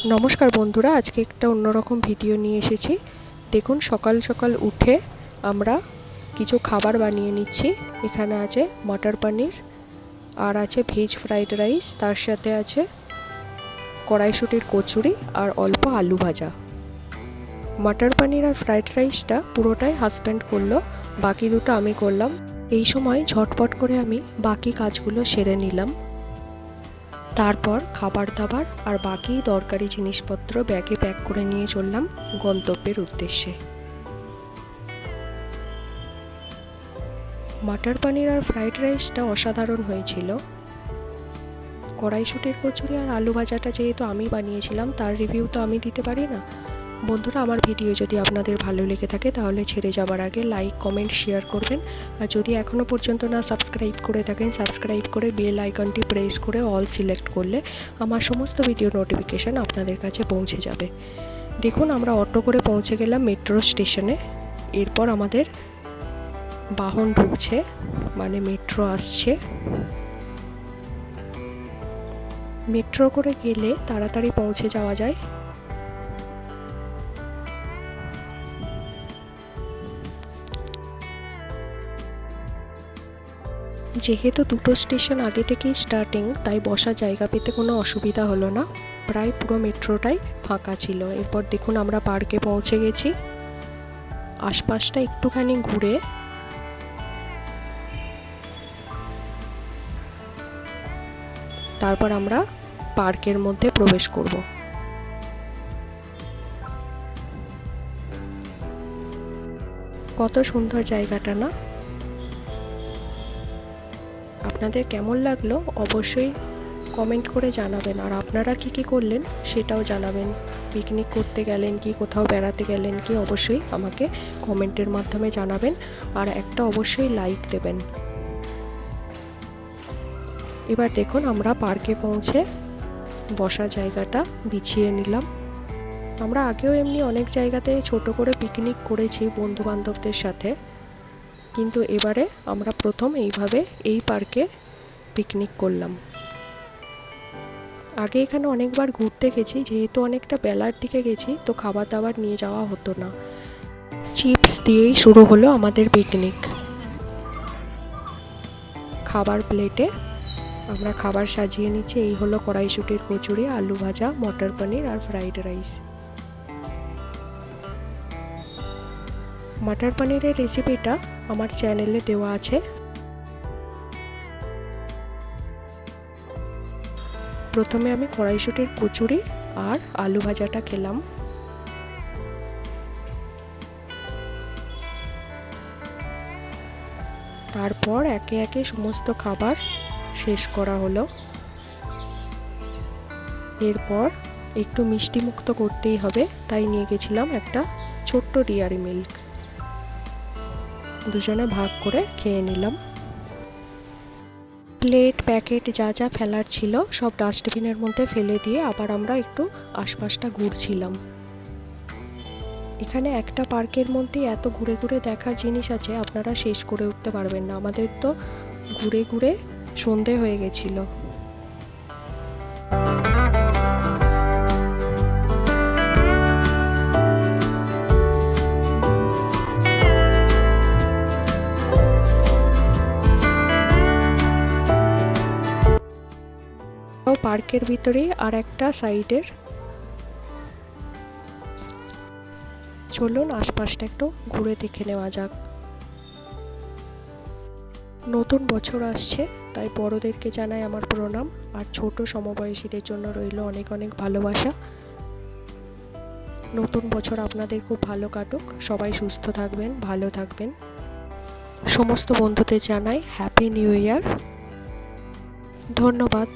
নমস্কার বন্ধুরা, আজকে একটা অন্যরকম ভিডিও নিয়ে এসেছি। দেখুন, সকাল সকাল উঠে আমরা কিছু খাবার বানিয়ে নিচ্ছি। এখানে আছে মটর পনির, আর আছে ভেজ ফ্রাইড রাইস, তার সাথে আছে কড়াইশুঁটির কচুরি আর অল্প আলু ভাজা। মটর পনির আর ফ্রাইড রাইসটা পুরোটাই হাজব্যান্ড করলো, বাকি দুটো আমি করলাম। এই সময় ঝটপট করে আমি বাকি কাজগুলো সেরে নিলাম। তারপর খাবার দাবার আর বাকি দরকারি জিনিসপত্র ব্যাগে প্যাক করে নিয়ে চললাম গন্তব্যের উদ্দেশ্যে। মটর পনির আর ফ্রাইড রাইসটা অসাধারণ হয়েছিল। কড়াইশুঁটির কচুরি আর আলু ভাজাটা যেহেতু আমি বানিয়েছিলাম, তার রিভিউ তো আমি দিতে পারি না। বন্ধুরা, আমার ভিডিও যদি আপনাদের ভালো লেগে থাকে তাহলে ছেড়ে যাবার আগে লাইক, কমেন্ট, শেয়ার করবেন। আর যদি এখনও পর্যন্ত না সাবস্ক্রাইব করে থাকেন, সাবস্ক্রাইব করে বেল আইকনটি প্রেস করে অল সিলেক্ট করলে আমার সমস্ত ভিডিও নোটিফিকেশান আপনাদের কাছে পৌঁছে যাবে। দেখুন, আমরা অটো করে পৌঁছে গেলাম মেট্রো স্টেশনে। এরপর আমাদের বাহন ঢুকছে, মানে মেট্রো আসছে। মেট্রো করে গেলে তাড়াতাড়ি পৌঁছে যাওয়া যায়। যেহেতু দুটো স্টেশন আগে থেকেই স্টার্টিং, তাই বসার জায়গা পেতে কোনো অসুবিধা হলো না। প্রায় পুরো মেট্রোটাই ফাঁকা ছিল। এরপর দেখুন, আমরা পার্কে পৌঁছে গেছি। আশপাশটা একটুখানি ঘুরে তারপর আমরা পার্কের মধ্যে প্রবেশ করব। কত সুন্দর জায়গাটা না? আপনাদের কেমন লাগলো অবশ্যই কমেন্ট করে জানাবেন। আর আপনারা কি করলেন সেটাও জানাবেন। পিকনিক করতে গেলেন কি, কোথাও বেড়াতে গেলেন কি, অবশ্যই আমাকে কমেন্টের মাধ্যমে জানাবেন। আর একটা অবশ্যই লাইক দেবেন। এবার দেখুন, আমরা পার্কে পৌঁছে বসার জায়গাটা বিছিয়ে নিলাম। আমরা আগেও এমনি অনেক জায়গাতে ছোট করে পিকনিক করেছি বন্ধু বান্ধবদের সাথে, কিন্তু এবারে আমরা প্রথম এইভাবে এই পার্কে পিকনিক করলাম। আগে এখানে অনেকবার ঘুরতে গেছি, যেহেতু অনেকটা বেলার দিকে গেছি তো খাবার দাবার নিয়ে যাওয়া হতো না। চিপস দিয়েই শুরু হলো আমাদের পিকনিক। খাবার প্লেটে আমরা খাবার সাজিয়ে নিচ্ছি। এই হলো কড়াইশুঁটির কচুরি, আলু ভাজা, মটর পনির আর ফ্রাইড রাইস। মটর পনিরের রেসিপিটা আমার চ্যানেলে দেওয়া আছে। প্রথমে আমি কড়াইশুঁটির কচুরি আর আলু ভাজাটা খেলাম। তারপর একে একে সমস্ত খাবার শেষ করা হলো। এরপর একটু মিষ্টি মুক্ত করতেই হবে, তাই নিয়ে গেছিলাম একটা ছোট্ট ডেয়ারি মিল্ক। দুজনে ভাগ করে খেয়ে নিলাম। প্লেট, প্যাকেট যা যা ফেলার ছিল সব ডাস্টবিনের মধ্যে ফেলে দিয়ে আবার আমরা একটু আশপাশটা ঘুরছিলাম। এখানে একটা পার্কের মধ্যে এত ঘুরে ঘুরে দেখার জিনিস আছে, আপনারা শেষ করে উঠতে পারবেন না। আমাদের তো ঘুরে ঘুরে সন্ধে হয়ে গেছিল। পার্কের ভিতরেই আর একটা সাইডের, চলুন আশপাশটা একটু ঘুরে দেখে নেওয়া যাক। নতুন বছর আসছে, তাই বড়দেরকে জানাই আমার প্রণাম, আর ছোট সমবয়সীদের জন্য রইল অনেক অনেক ভালোবাসা। নতুন বছর আপনাদের খুব ভালো কাটুক, সবাই সুস্থ থাকবেন, ভালো থাকবেন। সমস্ত বন্ধুদের জানাই হ্যাপি নিউ ইয়ার। ধন্যবাদ।